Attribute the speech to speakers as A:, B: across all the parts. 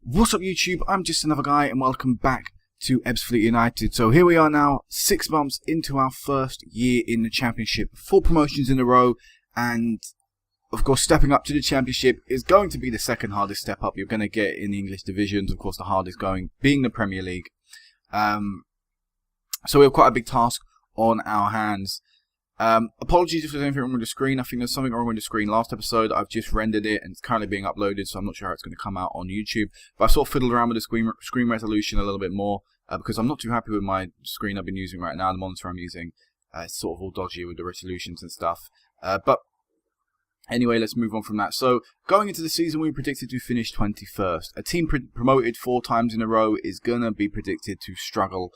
A: What's up YouTube, I'm just another guy and welcome back to Ebbsfleet United. So here we are now, 6 months into our first year in the Championship, 4 promotions in a row, and of course stepping up to the Championship is going to be the second hardest step up you're going to get in the English divisions. Of course the hardest going being the Premier League. So we have quite a big task on our hands. Apologies if there's anything wrong with the screen. I think there's something wrong with the screen last episode. I've just rendered it and it's currently being uploaded, so I'm not sure how it's going to come out on YouTube. But I sort of fiddled around with the screen resolution a little bit more because I'm not too happy with my screen I've been using right now. The monitor I'm using it's sort of all dodgy with the resolutions and stuff. But anyway, let's move on from that. So going into the season, we predicted to finish 21st. A team promoted 4 times in a row is going to be predicted to struggle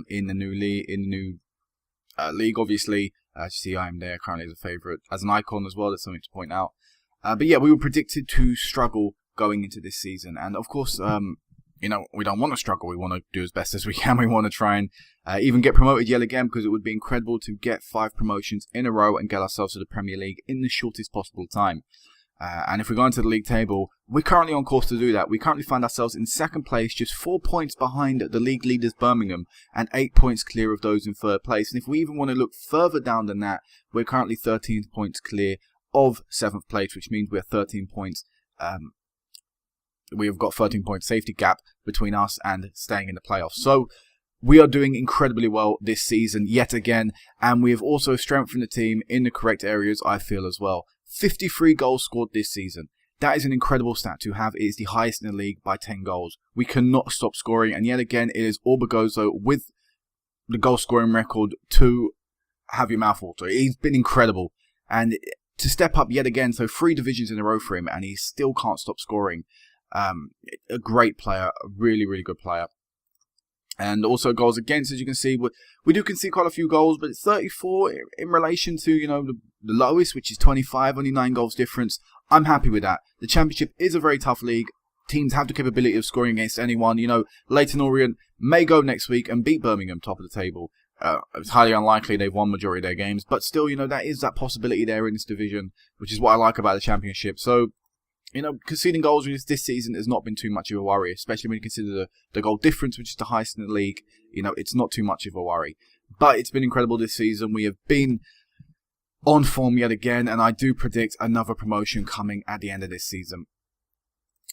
A: in the new league, obviously. As you see, I'm there currently as a favourite, as an icon as well. There's something to point out. But yeah, we were predicted to struggle going into this season, and of course, you know, we don't want to struggle. We want to do as best as we can. We want to try and even get promoted yet again, because it would be incredible to get 5 promotions in a row and get ourselves to the Premier League in the shortest possible time. And if we go into the league table, we're currently on course to do that. We currently find ourselves in 2nd place, just 4 points behind the league leaders Birmingham, and 8 points clear of those in 3rd place. And if we even want to look further down than that, we're currently 13 points clear of 7th place, which means we're 13 points. We have got 13 point safety gap between us and staying in the playoffs. So we are doing incredibly well this season yet again, and we have also strengthened the team in the correct areas, I feel, as well. 53 goals scored this season. That is an incredible stat to have. It is the highest in the league by 10 goals. We cannot stop scoring, and yet again, it is Orbegozo with the goal scoring record to have your mouth water. He's been incredible, and to step up yet again, so 3 divisions in a row for him, and he still can't stop scoring. A great player, a really, really good player. And also goals against, as you can see, we do concede quite a few goals, but it's 34 in relation to, you know, the lowest, which is 25, only 9 goals difference. I'm happy with that. The Championship is a very tough league. Teams have the capability of scoring against anyone. You know, Leyton Orient may go next week and beat Birmingham top of the table. It's highly unlikely. They've won majority of their games, but still, you know, that is that possibility there in this division, which is what I like about the Championship. So, you know, conceding goals this season has not been too much of a worry, especially when you consider the goal difference, which is the highest in the league. You know, it's not too much of a worry. But it's been incredible this season. We have been on form yet again, and I do predict another promotion coming at the end of this season.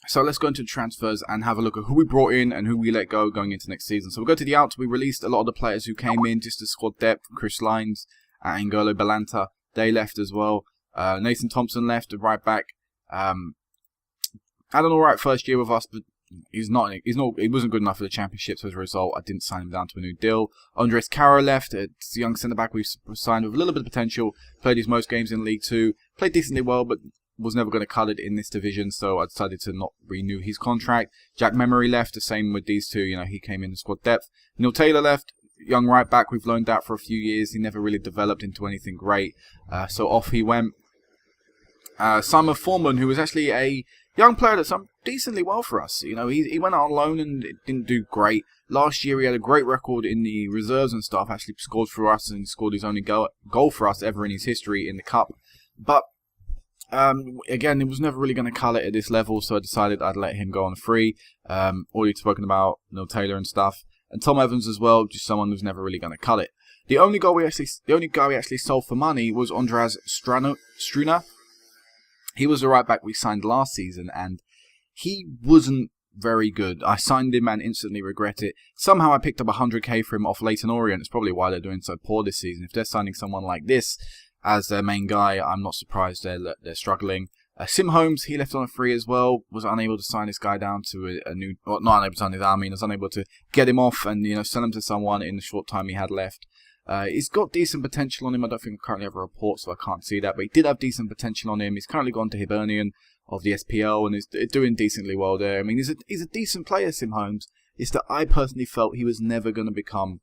A: So let's go into transfers and have a look at who we brought in and who we let go going into next season. So we'll go to the outs. We released a lot of the players who came in just as squad depth. Chris Lines, Angolo Balanta, they left as well. Nathan Thompson left, the right back. Had an alright first year with us, but he wasn't good enough for the Championship, so as a result, I didn't sign him down to a new deal. Andres Caro left. It's a young centre-back we've signed with a little bit of potential. Played his most games in League 2. Played decently well, but was never going to cut it in this division, so I decided to not renew his contract. Jack Memory left. The same with these two. You know, he came in the squad depth. Neil Taylor left. Young right-back. We've loaned out for a few years. He never really developed into anything great, so off he went. Simon Foreman, who was actually a young player that's done decently well for us. You know, he went out on loan and it didn't do great. Last year he had a great record in the reserves and stuff. Actually scored for us and scored his only goal for us ever in his history in the cup. But again, it was never really going to cut it at this level, so I decided I'd let him go on free. Already spoken about Neil Taylor and stuff, and Tom Evans as well, just someone who's never really going to cut it. The only guy we actually sold for money was Andras Struna. He was the right back we signed last season, and he wasn't very good. I signed him and instantly regret it. Somehow I picked up 100k for him off Leyton Orient. It's probably why they're doing so poor this season. If they're signing someone like this as their main guy, I'm not surprised they're struggling. Sim Holmes, he left on a free as well. Was unable to sign this guy down to a new... Well, not unable to sign his army. I was unable to get him off and, you know, sell him to someone in the short time he had left. He's got decent potential on him. I don't think I currently have a report, so I can't see that. But he did have decent potential on him. He's currently gone to Hibernian of the SPL and is doing decently well there. I mean, he's a decent player, Sim Holmes. It's that I personally felt he was never going to become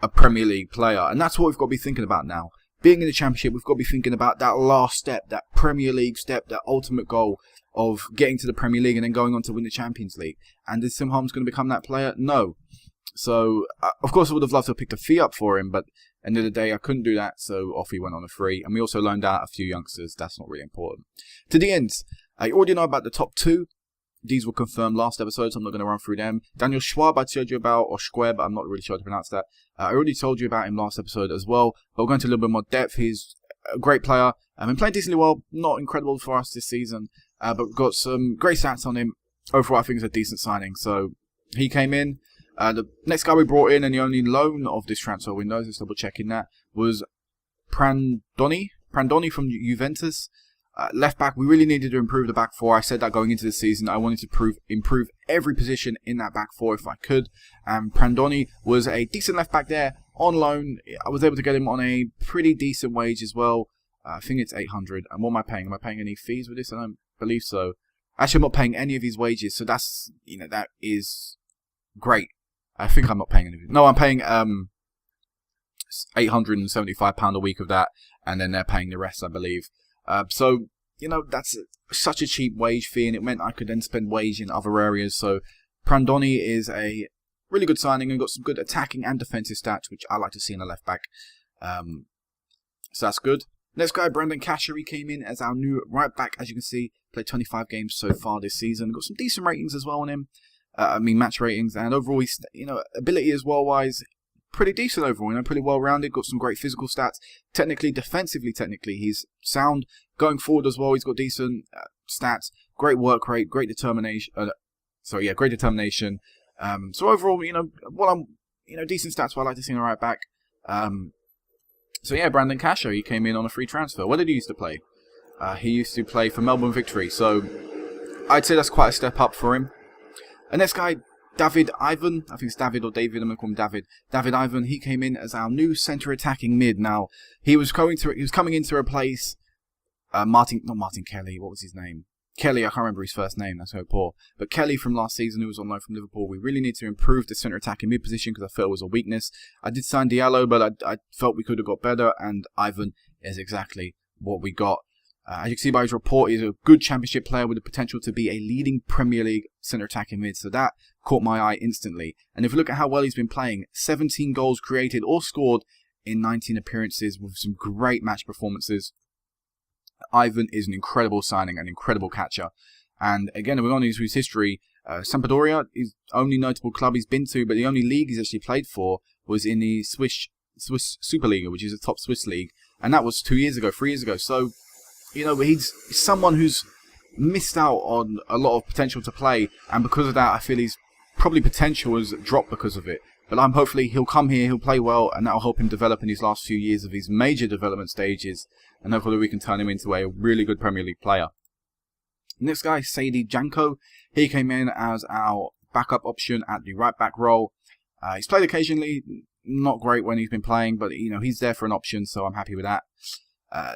A: a Premier League player. And that's what we've got to be thinking about now. Being in the Championship, we've got to be thinking about that last step, that Premier League step, that ultimate goal of getting to the Premier League and then going on to win the Champions League. And is Sim Holmes going to become that player? No. So, of course, I would have loved to have picked a fee up for him, but end of the day, I couldn't do that, so off he went on a free. And we also loaned out a few youngsters. That's not really important. To the ends, you already know about the top 2. these were confirmed last episode, so I'm not going to run through them. Daniel Schwab, I told you about, or Schwab, I'm not really sure how to pronounce that. I already told you about him last episode as well, but we'll go into a little bit more depth. He's a great player. I've been playing decently well, not incredible for us this season, but we've got some great stats on him. Overall, I think it's a decent signing. So he came in. The next guy we brought in, and the only loan of this transfer window, just double checking that, was Prandoni from Juventus. Left back, we really needed to improve the back four. I said that going into the season, I wanted to improve every position in that back four if I could. And Prandoni was a decent left back there on loan. I was able to get him on a pretty decent wage as well. I think it's 800. And what am I paying? Am I paying any fees with this? I don't believe so. Actually, I'm not paying any of his wages, so that's, that is great. I think I'm not paying any of it. No, I'm paying £875 a week of that, and then they're paying the rest, I believe. So, that's such a cheap wage fee, and it meant I could then spend wage in other areas. So, Prandoni is a really good signing and got some good attacking and defensive stats, which I like to see in a left back. So that's good. Next guy, Brandon Casher, he came in as our new right back. As you can see, played 25 games so far this season. Got some decent ratings as well on him. Match ratings, and overall, he's, ability as well wise, pretty decent overall, pretty well-rounded, got some great physical stats. Defensively, he's sound. Going forward as well, he's got decent stats, great work rate, great determination. Great determination. So overall, decent stats, what I like to see in a right back. Brandon Casher, he came in on a free transfer. Where did he used to play? He used to play for Melbourne Victory, so I'd say that's quite a step up for him. And this guy, David Ivan, I think it's David or David, I'm going to call him David. David Ivan, he came in as our new centre attacking mid. Now, he was coming in to replace not Martin Kelly, what was his name? Kelly, I can't remember his first name, that's so poor. But Kelly from last season, who was on loan from Liverpool, we really need to improve the centre attacking mid position because I felt it was a weakness. I did sign Diallo, but I felt we could have got better, and Ivan is exactly what we got. As you can see by his report, he's a good championship player with the potential to be a leading Premier League centre attacking mid. So that caught my eye instantly. And if you look at how well he's been playing, 17 goals created or scored in 19 appearances with some great match performances. Ivan is an incredible signing, an incredible catcher. And again, we're on his history. Sampdoria is the only notable club he's been to, but the only league he's actually played for was in the Swiss Superliga, which is a top Swiss league. And that was 3 years ago. So, he's someone who's missed out on a lot of potential to play, and because of that, I feel his probably potential has dropped because of it. But hopefully he'll come here, he'll play well, and that'll help him develop in his last few years of his major development stages, and hopefully we can turn him into a really good Premier League player. Next guy, Sadie Janko, he came in as our backup option at the right back role. He's played occasionally, not great when he's been playing, but he's there for an option, so I'm happy with that.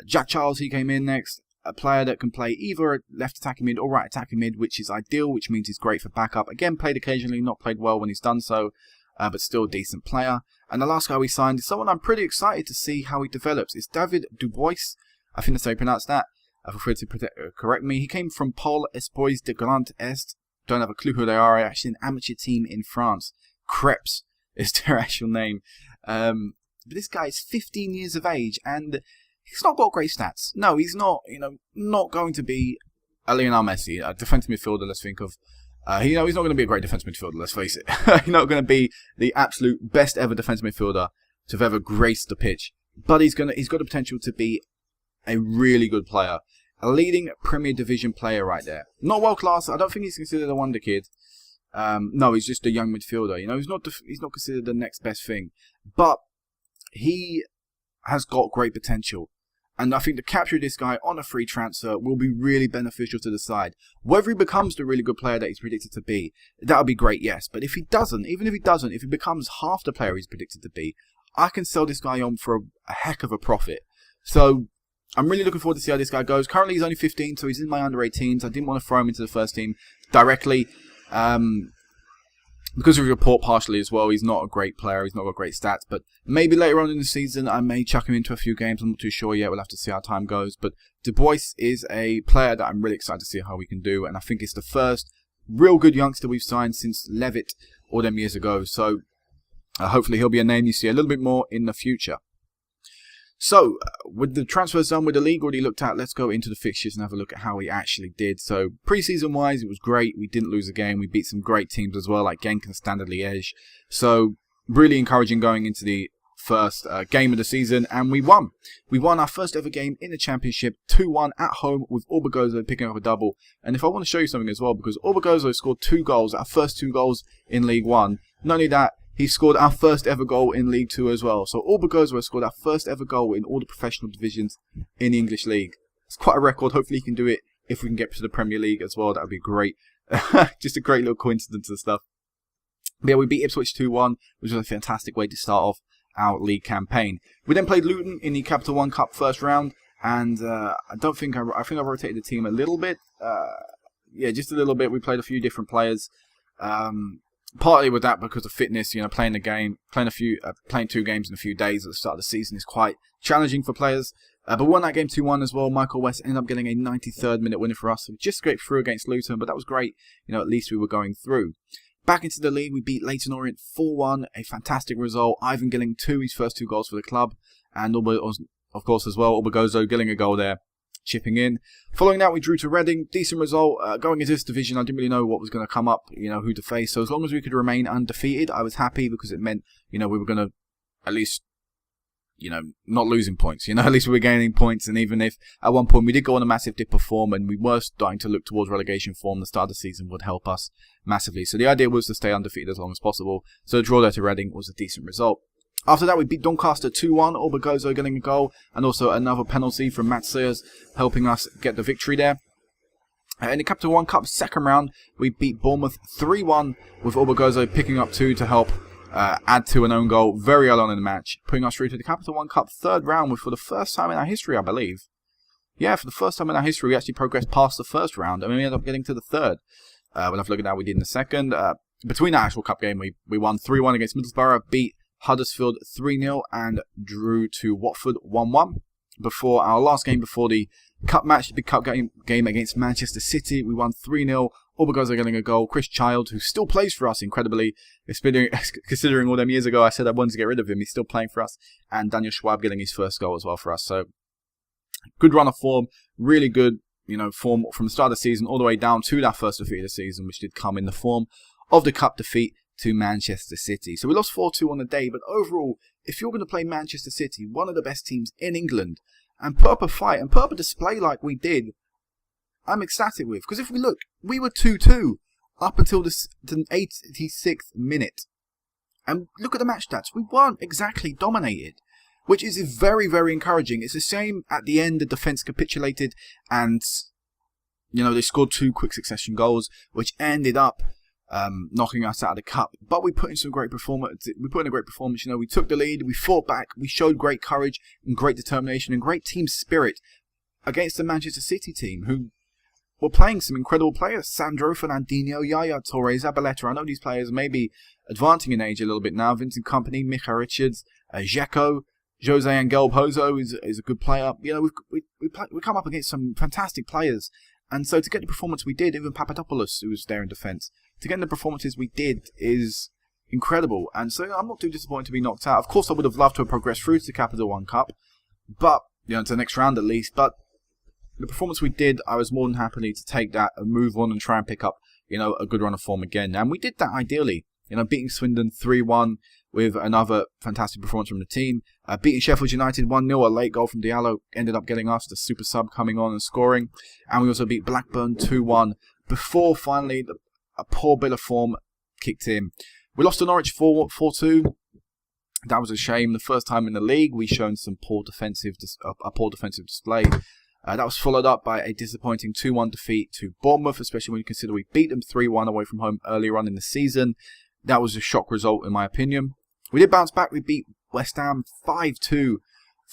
A: Jack Charles, he came in next, a player that can play either left attacking mid or right attacking mid, which is ideal, which means he's great for backup. Again, played occasionally, not played well when he's done so, but still a decent player. And the last guy we signed is someone I'm pretty excited to see how he develops. It's David Dubois. I think that's how you pronounce that. Feel free to correct me. He came from Pôle Espoirs de Grand Est. Don't have a clue who they are. Actually, an amateur team in France. Crepes is their actual name. But this guy is 15 years of age, and he's not got great stats. No, he's not, not going to be a Lionel Messi, a defensive midfielder, let's think of. He's not going to be a great defensive midfielder, let's face it. He's not going to be the absolute best ever defensive midfielder to have ever graced the pitch. But he's got the potential to be a really good player. A leading Premier Division player right there. Not world class. I don't think he's considered a wonder kid. No, he's just a young midfielder. He's not considered the next best thing. But he has got great potential. And I think the capture of this guy on a free transfer will be really beneficial to the side. Whether he becomes the really good player that he's predicted to be, that would be great, yes. But if he becomes half the player he's predicted to be, I can sell this guy on for a heck of a profit. So I'm really looking forward to see how this guy goes. Currently, he's only 15, so he's in my under-18s. I didn't want to throw him into the first team directly. Because of his report partially as well, he's not a great player. He's not got great stats. But maybe later on in the season, I may chuck him into a few games. I'm not too sure yet. We'll have to see how time goes. But Dubois is a player that I'm really excited to see how we can do. And I think it's the first real good youngster we've signed since Levitt all them years ago. So hopefully he'll be a name you see a little bit more in the future. So, with the transfers done, with the league already looked at, let's go into the fixtures and have a look at how we actually did. So, pre-season-wise, it was great. We didn't lose a game. We beat some great teams as well, like Genk and Standard Liège. So, really encouraging going into the first game of the season, and we won. We won our first ever game in the Championship, 2-1 at home, with Orbegozo picking up a double. And if I want to show you something as well, because Orbegozo scored 2 goals, our first 2 goals in League 1. Not only that, he scored our first ever goal in League 2 as well. So Orbegozo scored our first ever goal in all the professional divisions in the English League. It's quite a record. Hopefully he can do it if we can get to the Premier League as well. That would be great. Just a great little coincidence and stuff. But yeah, we beat Ebbsfleet 2-1, which was a fantastic way to start off our league campaign. We then played Luton in the Capital One Cup first round, and I think I rotated the team a little bit. Yeah, just a little bit. We played a few different players. Partly with that because of fitness, playing the game, playing 2 games in a few days at the start of the season is quite challenging for players. But we won that game 2-1 as well. Michael West ended up getting a 93rd minute winner for us. So we just scraped through against Luton, but that was great. At least we were going through. Back into the league, we beat Leyton Orient 4-1, a fantastic result. Ivan Gilling his first 2 goals for the club, and of course as well, Orbegozo Gilling a goal there, chipping in. Following that, we drew to Reading, decent result. Going into this division, I didn't really know what was going to come up, who to face. So as long as we could remain undefeated, I was happy because it meant, we were going to at least, not losing points. At least we were gaining points. And even if at one point we did go on a massive dip of form and we were starting to look towards relegation form, the start of the season would help us massively. So the idea was to stay undefeated as long as possible. So the draw there to Reading was a decent result. After that, we beat Doncaster 2-1, Orbegozo getting a goal, and also another penalty from Matt Sears, helping us get the victory there. In the Capital One Cup second round, we beat Bournemouth 3-1, with Orbegozo picking up 2 to help add to an own goal very early on in the match, putting us through to the Capital One Cup third round, which for the first time in our history, I believe. Yeah, for the first time in our history, we actually progressed past the first round, and we ended up getting to the third. We'll have a look at how we did in the second. Between that actual cup game, we won 3-1 against Middlesbrough, beat Huddersfield 3-0 and drew to Watford 1-1. Before our last game before the cup match, the big cup game against Manchester City, we won 3-0. Orbegozo getting a goal. Chris Child, who still plays for us incredibly, considering all them years ago I said I wanted to get rid of him, he's still playing for us. And Daniel Schwab getting his first goal as well for us. So, good run of form, really good, form from the start of the season all the way down to that first defeat of the season, which did come in the form of the cup defeat to Manchester City. So we lost 4-2 on the day, but overall, if you're going to play Manchester City, one of the best teams in England, and put up a fight and put up a display like we did, I'm ecstatic with. Because if we look, we were 2-2 up until the 86th minute. And look at the match stats. We weren't exactly dominated, which is very, very encouraging. It's a shame at the end the defence capitulated and, they scored 2 quick succession goals, which ended up knocking us out of the cup. But we put in some great performance. We put in a great performance. We took the lead. We fought back. We showed great courage and great determination and great team spirit against the Manchester City team, who were playing some incredible players. Sandro, Fernandinho, Yaya Torre, Zabaleta. I know these players may be advancing in age a little bit now. Vincent Kompany, Micha Richards, Dzeko, Jose Angel Pozo is a good player. We come up against some fantastic players. And so to get the performance we did, even Papadopoulos, who was there in defence, to get the performances we did is incredible. And so I'm not too disappointed to be knocked out. Of course, I would have loved to have progressed through to the Capital One Cup, but to the next round at least. But the performance we did, I was more than happy to take that and move on and try and pick up, a good run of form again. And we did that ideally, beating Swindon 3-1 with another fantastic performance from the team. Beating Sheffield United 1-0, a late goal from Diallo ended up getting us the super sub coming on and scoring. And we also beat Blackburn 2-1 before finally a poor bit of form kicked in. We lost to Norwich 4-2. That was a shame. The first time in the league, we shown some poor defensive display. That was followed up by a disappointing 2-1 defeat to Bournemouth, especially when you consider we beat them 3-1 away from home earlier on in the season. That was a shock result in my opinion. We did bounce back. We beat West Ham 5-2.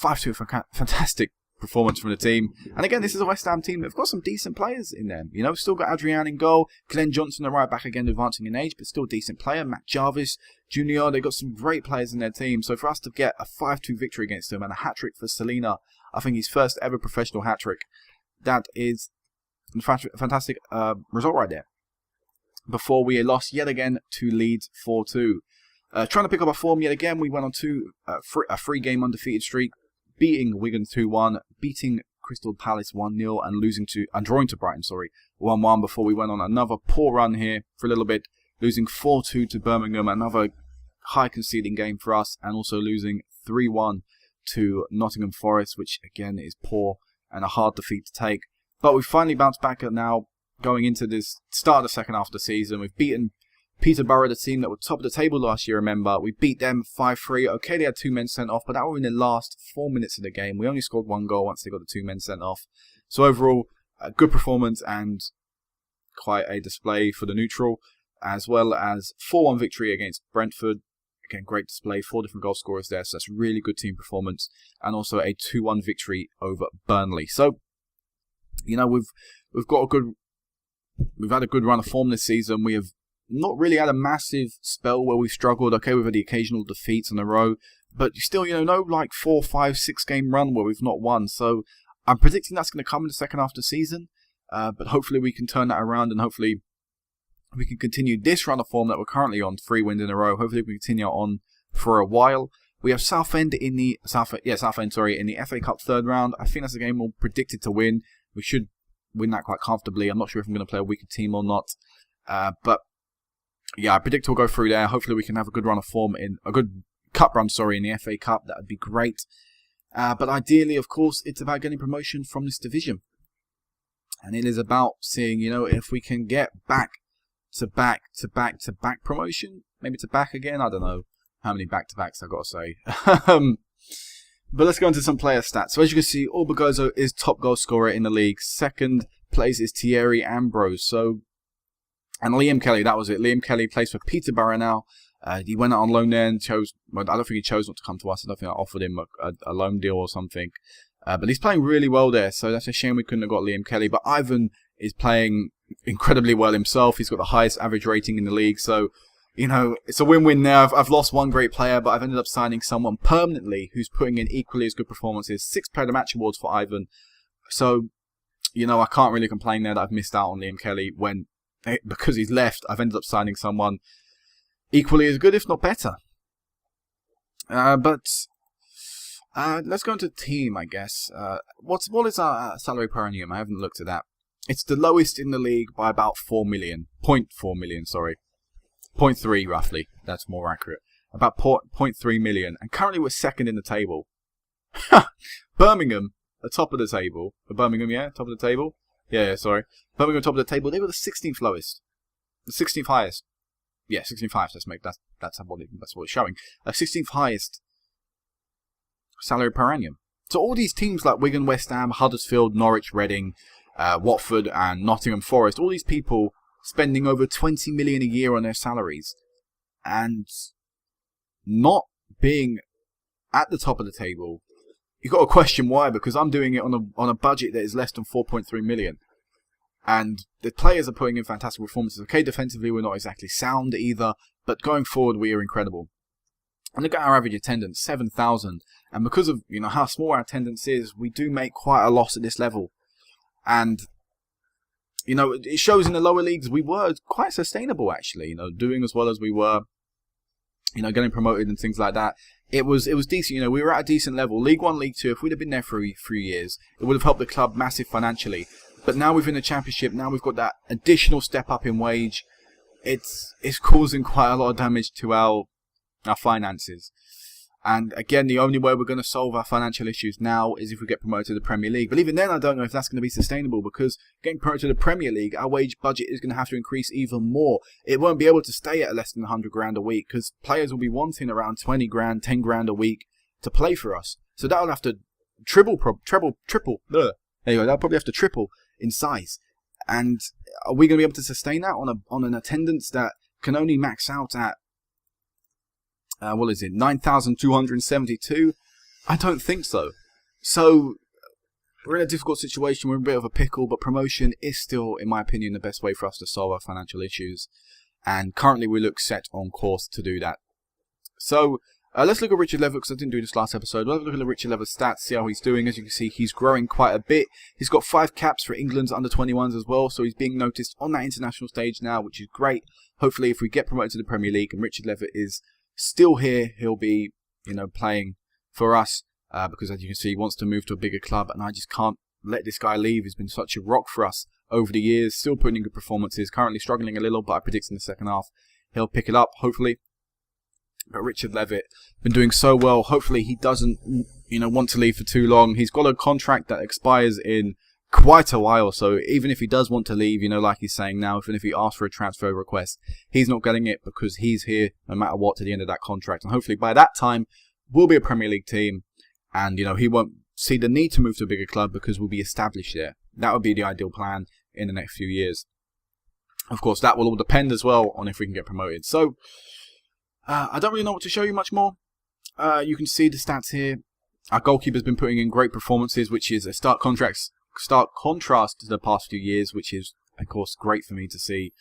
A: 5-2, fantastic performance from the team. And again, this is a West Ham team. They've got some decent players in them. Still got Adrian in goal. Glenn Johnson, the right back, again advancing in age, but still decent player. Matt Jarvis Jr. They've got some great players in their team. So for us to get a 5-2 victory against them and a hat-trick for Salina, I think his first ever professional hat-trick, that is a fantastic result right there. Before we lost yet again to Leeds 4-2. Trying to pick up our form yet again, we went on a 3-game undefeated streak, beating Wigan 2-1, beating Crystal Palace 1-0, and drawing to Brighton, 1-1 before we went on another poor run here for a little bit, losing 4-2 to Birmingham, another high conceding game for us, and also losing 3-1 to Nottingham Forest, which again is poor and a hard defeat to take. But we've finally bounced back now, going into this start of the second half of the season. We've beaten Peterborough, the team that were top of the table last year, remember. We beat them 5-3. Okay, they had 2 men sent off, but that were in the last 4 minutes of the game. We only scored 1 goal once they got the 2 men sent off. So overall, a good performance and quite a display for the neutral, as well as 4-1 victory against Brentford. Again, great display, 4 different goal scorers there, so that's really good team performance. And also a 2-1 victory over Burnley. So, you know, we've had a good run of form this season. We have not really had a massive spell where we've struggled. Okay, we've had the occasional defeats in a row, but still, you know, no like 4, 5, 6 game run where we've not won. So I'm predicting that's going to come in the second half of the season. But hopefully we can turn that around, and hopefully we can continue this run of form that we're currently on, 3 wins in a row. Hopefully we can continue on for a while. We have Southend in the in the FA Cup third round. I think that's a game we're predicted to win. We should win that quite comfortably. I'm not sure if I'm going to play a weaker team or not, but yeah, I predict we'll go through there. Hopefully we can have a good run of form in a good cup run, in the FA Cup. That would be great. But ideally, of course, it's about getting promotion from this division, and it is about seeing, you know, if we can get back to back promotion, maybe to back again. I don't know how many back-to-backs I've got to say. But let's go into some player stats. So as you can see, Orbegozo is top goal scorer in the league. Second place is Thierry Ambrose. And Liam Kelly, that was it. Liam Kelly plays for Peterborough now. He went out on loan there and I don't think he chose not to come to us. I don't think I offered him a loan deal or something. But he's playing really well there, so that's a shame we couldn't have got Liam Kelly. But Ivan is playing incredibly well himself. He's got the highest average rating in the league, so, you know, it's a win-win there. I've lost one great player, but I've ended up signing someone permanently who's putting in equally as good performances. 6 Player of the Match awards for Ivan. So, you know, I can't really complain there that I've missed out on Liam Kelly because he's left. I've ended up signing someone equally as good, if not better. But let's go into team, I guess. What is our salary per annum? I haven't looked at that. It's the lowest in the league by about 4 million. 0.4 million, sorry. 0.3 roughly. That's more accurate. About 0.3 million. And currently we're second in the table. Birmingham, the top of the table. Birmingham, yeah, top of the table. Yeah, sorry. Birmingham, top of the table. They were the 16th lowest. The 16th highest. Yeah, 16th highest. That's what it's showing. 16th highest salary per annum. So all these teams like Wigan, West Ham, Huddersfield, Norwich, Reading, Watford and Nottingham Forest, all these people spending over 20 million a year on their salaries and not being at the top of the table. You've got to question why, because I'm doing it on a budget that is less than 4.3 million. And the players are putting in fantastic performances. Okay, defensively we're not exactly sound either, but going forward we are incredible. And look at our average attendance, 7,000. And because of, you know, how small our attendance is, we do make quite a loss at this level. And, you know, it shows in the lower leagues we were quite sustainable, actually, you know, doing as well as we were, you know, getting promoted and things like that. It was decent, you know, we were at a decent level. League 1, League 2, if we'd have been there for a few years, it would have helped the club massive financially. But now we're in the Championship, now we've got that additional step up in wage. It's causing quite a lot of damage to our finances. And again, the only way we're going to solve our financial issues now is if we get promoted to the Premier League. But even then, I don't know if that's going to be sustainable, because getting promoted to the Premier League, our wage budget is going to have to increase even more. It won't be able to stay at less than 100 grand a week, because players will be wanting around 20 grand, 10 grand a week to play for us. So that'll have to triple. There you go. That'll probably have to triple in size. And are we going to be able to sustain that on an attendance that can only max out at 9,272? I don't think so. So we're in a difficult situation. We're in a bit of a pickle, but promotion is still, in my opinion, the best way for us to solve our financial issues. And currently we look set on course to do that. So let's look at Richard Levitt, because I didn't do this last episode. We'll have a look at the Richard Levitt stats, see how he's doing. As you can see, he's growing quite a bit. He's got 5 caps for England's under-21s as well, so he's being noticed on that international stage now, which is great. Hopefully, if we get promoted to the Premier League and Richard Levitt is still here, he'll be, you know, playing for us because as you can see, he wants to move to a bigger club, and I just can't let this guy leave. He's been such a rock for us over the years, still putting in good performances, currently struggling a little, but I predict in the second half he'll pick it up, hopefully. But Richard Levitt been doing so well. Hopefully he doesn't, want to leave for too long. He's got a contract that expires in quite a while, so even if he does want to leave, like he's saying now, even if he asks for a transfer request, he's not getting it because he's here no matter what to the end of that contract. And hopefully by that time, we'll be a Premier League team, and he won't see the need to move to a bigger club because we'll be established there. That would be the ideal plan in the next few years. Of course, that will all depend as well on if we can get promoted. So, I don't really know what to show you much more. You can see the stats here. Our goalkeeper's been putting in great performances, which is a stark contrast to the past few years, which is, of course, great for me to see.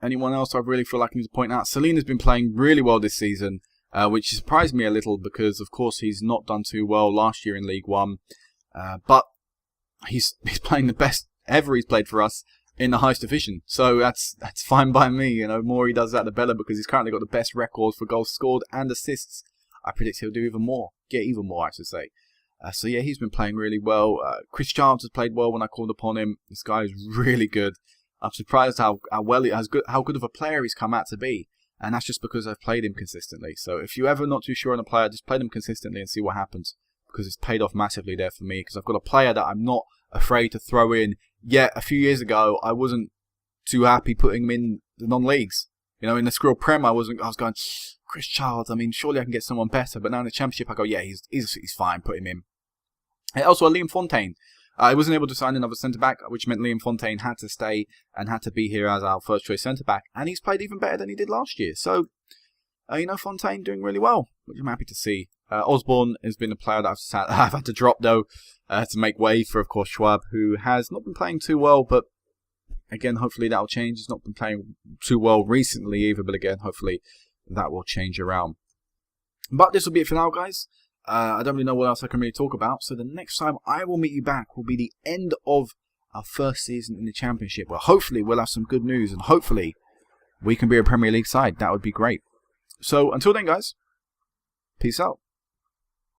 A: Anyone else I really feel like I need to point out? Salina's been playing really well this season, which surprised me a little because, of course, he's not done too well last year in League One. But he's playing the best ever he's played for us in the highest division. So that's fine by me. The more he does that, the better, because he's currently got the best record for goals scored and assists. I predict he'll do even more. Get even more, I should say. So yeah, he's been playing really well. Chris Childs has played well when I called upon him. This guy is really good. I'm surprised how good of a player he's come out to be. And that's just because I've played him consistently. So if you're ever not too sure on a player, just play them consistently and see what happens. Because it's paid off massively there for me. Because I've got a player that I'm not afraid to throw in. Yet a few years ago, I wasn't too happy putting him in the non-leagues. In the Skrill Prem, I was going, Chris Childs, surely I can get someone better. But now in the Championship, I go, yeah, he's fine, put him in. And also, Liam Fontaine. I wasn't able to sign another centre-back, which meant Liam Fontaine had to stay and had to be here as our first-choice centre-back. And he's played even better than he did last year. So, Fontaine doing really well, which I'm happy to see. Osborne has been a player that I've had to drop, though, to make way for, of course, Schwab, who has not been playing too well, but again, hopefully that'll change. He's not been playing too well recently either, but again, hopefully that will change around. But this will be it for now, guys. I don't really know what else I can really talk about, so the next time I will meet you back will be the end of our first season in the Championship, where hopefully we'll have some good news, and hopefully we can be a Premier League side. That would be great. So, until then, guys, peace out.